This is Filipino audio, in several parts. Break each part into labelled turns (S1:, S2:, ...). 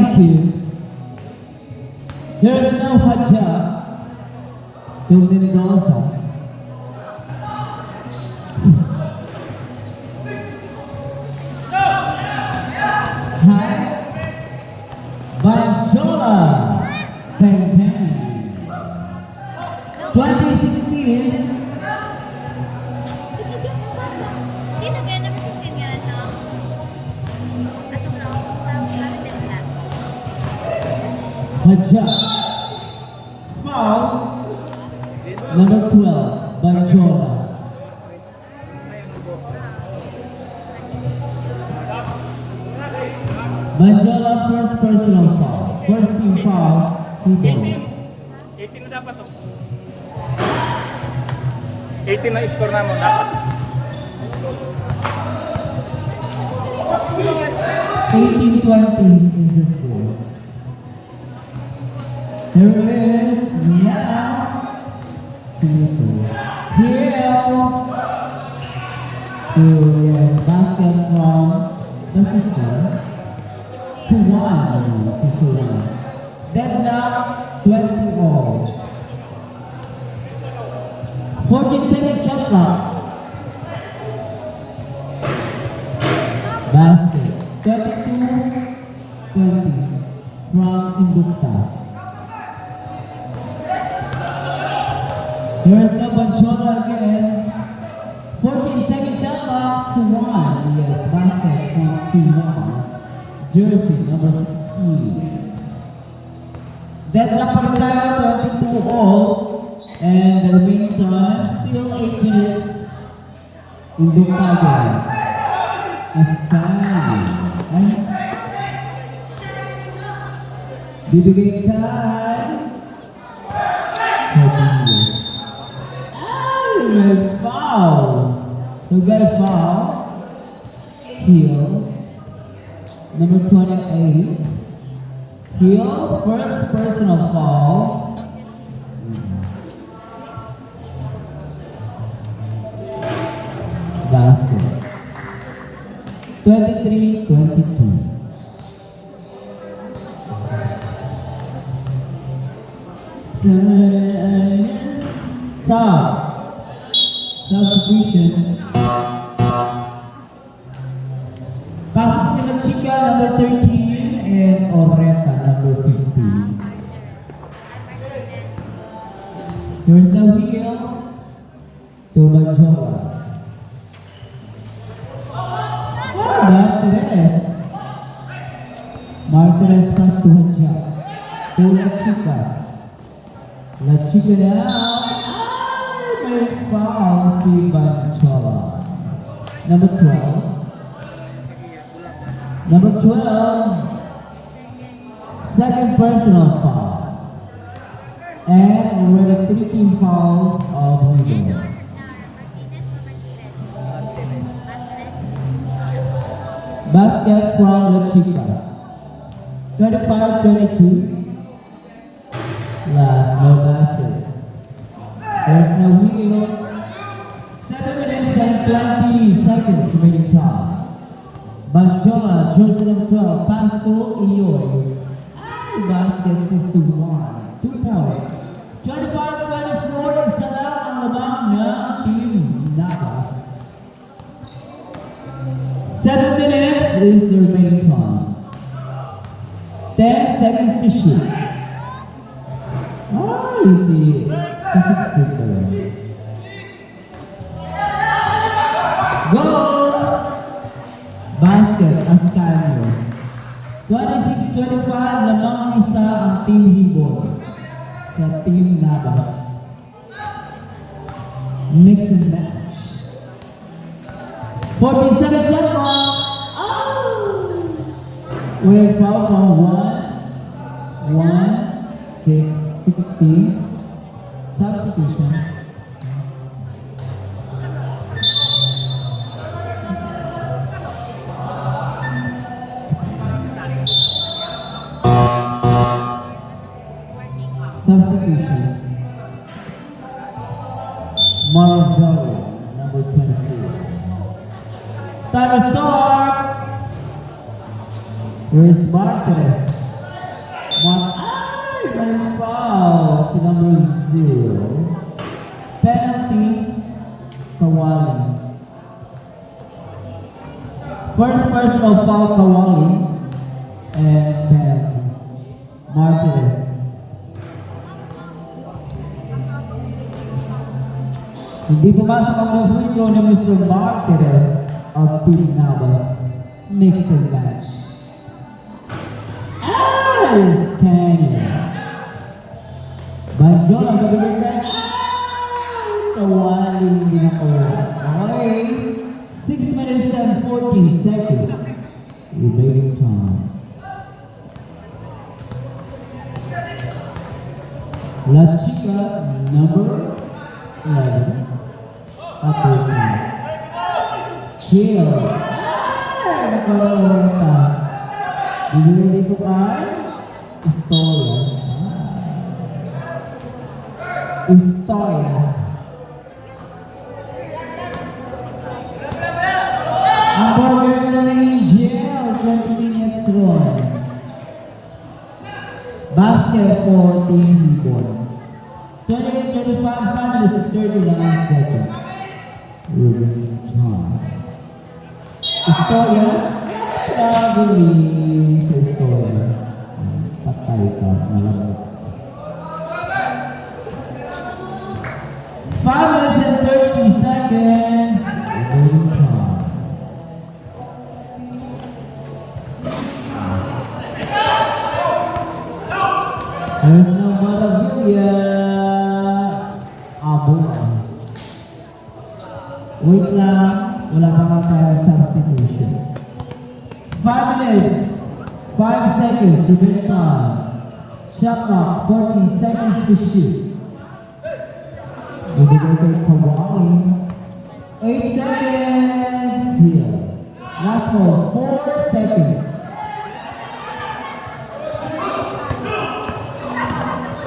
S1: Thank you. There's no Haja to Mendoza. Hi, Banjola, Bang Bang. 2016.
S2: Sino kaya na masisipin nga no? Atong round sa natin na.
S1: Haja. Foul. Number 12, Banjola. Banjola, first personal foul. First team foul, he ball.
S3: 18 na dapat to. 18 na score naman dapat.
S1: 18-20 is the score. Here is now Singapore. Hill. Oh yes, basket from the sister. Suwan. Si Suwan. Deadlock 20 all. 14-second shot clock. Basket. 22-20 from Imbukta. Here's the Banjola again. 14-second shot clock. Suwan. Yes, basket from Suwan. Jersey number 16. Deadlock pa rin tayo, 22 all. And the remaining time, still 8 minutes. Imbukta again. Assign. Ay. Bibigay kay ay, may foul. Who got a foul? Hill. Number 28. Hill, first personal foul. Basket. 23-22. Substitution. Pasok sila Chica, number 13, and Oreta, number 15. Here's the wheel to Banjola. Martinez pass to Haja. To La Chica. La Chica now. Ay, may foul si Banjola. Number 12. Number 12. Second personal foul. And already 3 team fouls of Hugo. Basket from La Chica. 25-22. Last, no basket. There's no wheel. 7 minutes and 20 seconds remaining time. Banjola, jersey number 12, pass to Iyoy. Basket is to 1. 2 points. 25-24, isa lang ang labang ng Team Nabas. 7 minutes is the remaining time. 10 seconds to shoot. Oh, you see, super. Go! Basket, Ascanio. 26-25, lamang ang isa ang Team Hibon sa Team Nabas. Mix and match. 14 shot clock. We're foul from 16. Substitution. Substitution. Maravello, number 24. Time to start. Here's Martinez. Ay! May foul si number 0. Penalty, Kawali. First personal foul, Kawali. And penalty, Martinez. Hindi pumasok ang mga free throw ni Mr. Martinez of Team Navas. Mix and match. Alice Canyon. Banjol ang kabigay kay Kawaling Dinakuha. Okay. 6 minutes and 14 seconds. Remaining time. La Chica, number 11. Upper Kill. Nakalaweta. Bibigay dito kay Historia. Historia. Ang burger ka na ng Angel. 20 minutes run. Basket for Team Hibon. 28-25, 5 minutes and 39 seconds. Remaining time. Historia, probably sa Historia. Patay ka, malamot. 5 minutes and 30 seconds. Remaining time. There's no Maravilla. Wait lang, wala pa nga tayong substitution. 5 minutes, 5 seconds, remaining time. Shot clock, 14 seconds to shoot. Ibigay kay Kawali. 8 seconds here. Last ball, 4 seconds.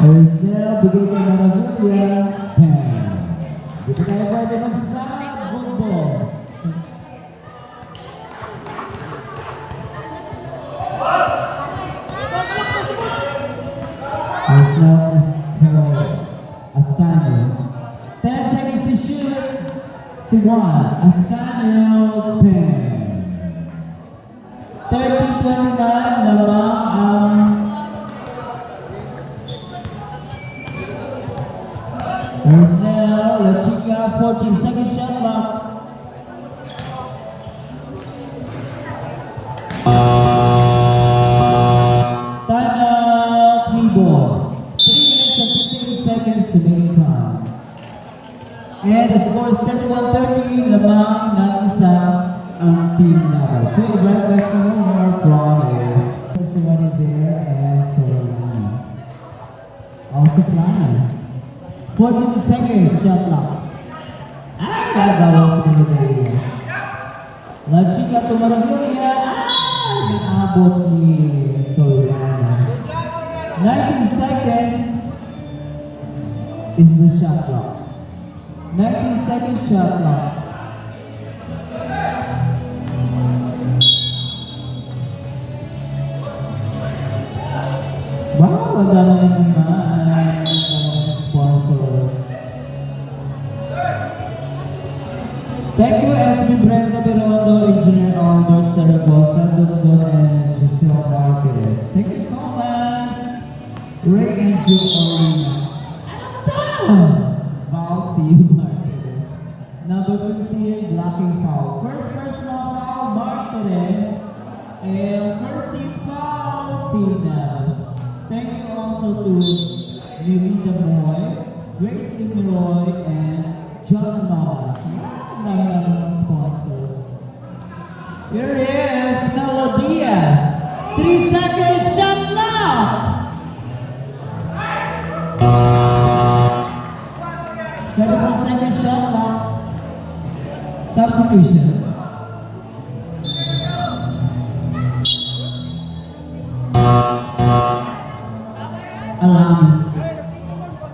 S1: Aristel, bigay kay Maravilla. Bang. Dito tayo pwede mag-sub. There's no Ascano. 10 seconds to shoot. Siwan. Ascano. Pen. 30-29 lamang ang there's now La Chica. 14 seconds shot clock. Timeout, Hibon. 3 minutes and 58 seconds remaining time. And the score is 31-30, lamang ng isa ang Team Navas. So we'll be right back for more promise. This is already there and Soraya. Also flying. 14 seconds shot clock. Ay, nagagawa sa mga Darius. La Chica to Maravilla. Ay, naabot ni Soriano. 19 seconds is the shot clock. 19 seconds shot clock. Wow, ang dami na naman. Ang sponsor. Thank you, SB Brenda Berondo, Engineer Albert Saragosa, Dundon, and Giselle Marquez. Thank you so much. Ray and Jill Orlina. Ano to? Valsi Marquez. Number 15, blocking foul. First personal foul, Marquez. And first team foul, Team Navas. Thank you also to Nerida Moy, Grace Leroy, and John Navas. Mga sponsors. Here is Nelo Diaz. 3 seconds shot clock. Second shot clock. Substitution. Alamis.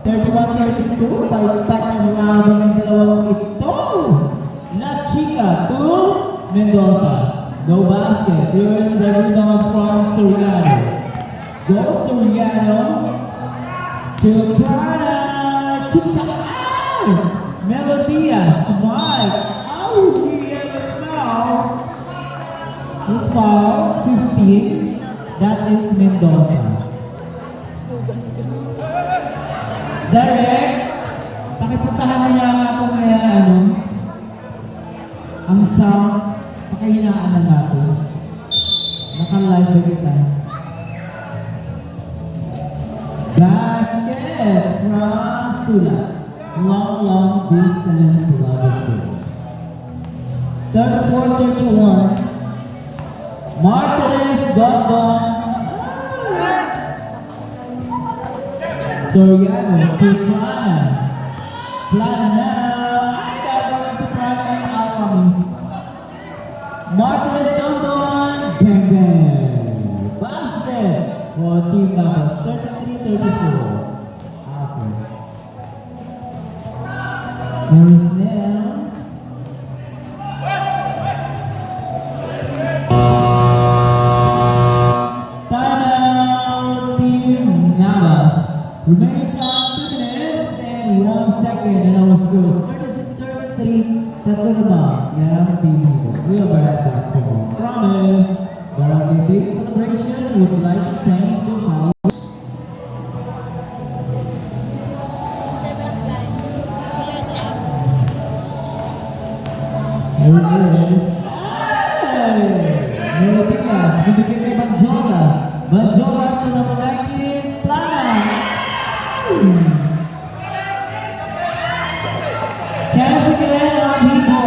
S1: 31-32. Pagkat ang laban ng dalawang ito. La Chica to Mendoza. No basket. Here's the rebound from Soriano. Go Soriano. to Prana. Chucha. Ow! Melodias. Mike. Oh, here now. Who's foul? 15. That is Mendoza. Derek, pakipuntahan niya ako kaya ang sound, pakihinaan na natin. Naka-live ba kita? Basket from Sula. Long distance love. 34-31. Martinez, Dondon. Soriano to Plana. Plana now. Ay, gagawin si Plana ng Alcamis. Martinez, Dondon. Bang, bang. Basket. 14 numbers. 33-34. Apple. There is Nell. Timeout, Team Navas. Remaining time 2 minutes and 1 second, and our score is 36-33. Tatlo na ba? Yan, Team Navas. We are back for Promise. Barangay Day celebration would like to thank the following. Here it is. Hey! Melodias, bibigyan kay Banjola. Banjola to number 19, Plana. Chance again on Hibo.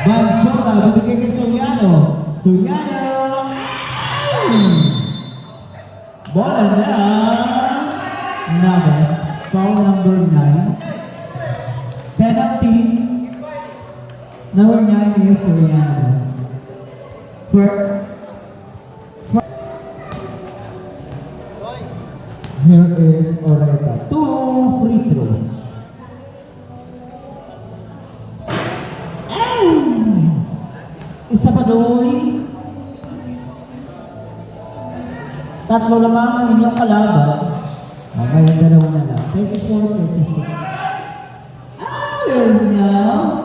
S1: Banjola, bibigyan kay Soriano. Soriano. Bola na. Navas, foul number 9. Penalty. Number 9 is Soriano. First. Here is Oreta. 2 free throws. Isa pa doy. Tatlo lamang ang inyong kalaban. May dalawa na lang. 34-36. There's now.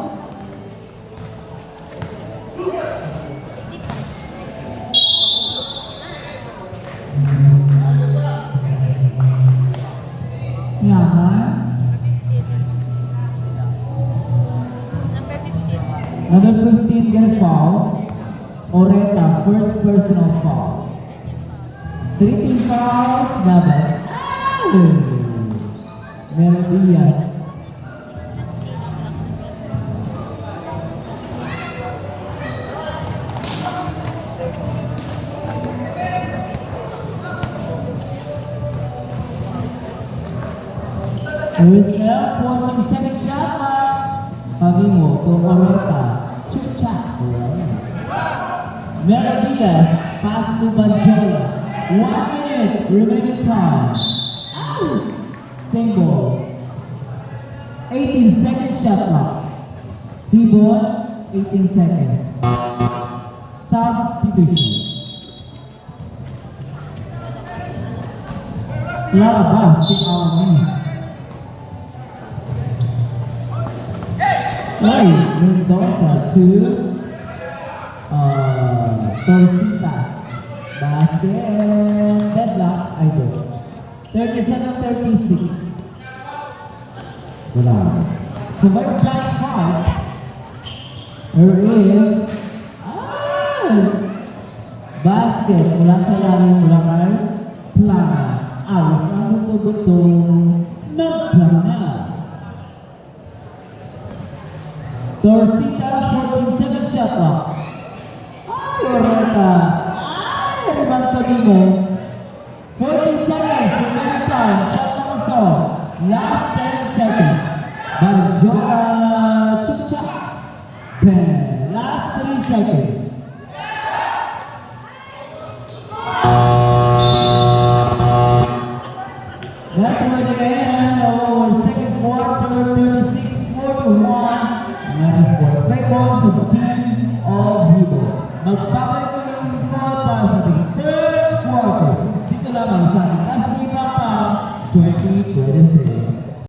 S1: Yaman. Number 15 get a foul. Oreta, first personal foul. 3 team fouls, Navas. Melodias. Rizal, 14-second shot clock. Pabingo to Oreta. Chucha. Melodias, pass to Banjola. 1 minute remaining time. Ow! Same ball. 18-second shot clock. T-ball, 18 seconds. Substitution. Lalabas si Almis. Right, Mendoza to Torcita. Basket. Deadlock, I do. 37-36. Wala. So my flag fight. There is basket mula sa lalim mula kay Plana. Ayos ang buto-buto ng Plana. Torcita, 14-second shot clock. Ay, Oreta. Ay, rebound kami mo. 14 seconds, remaining time. Shot na masok. Last 10 seconds. Banjola, Chucha. Pen. Last 3 seconds. That's where the end of our second quarter, 36-41. Minus 4. Play ball for the team of Hibo. Magpapalik ang iyong likod para sa ating third quarter. Dito lamang sa ating Kasmi Papa 20-26.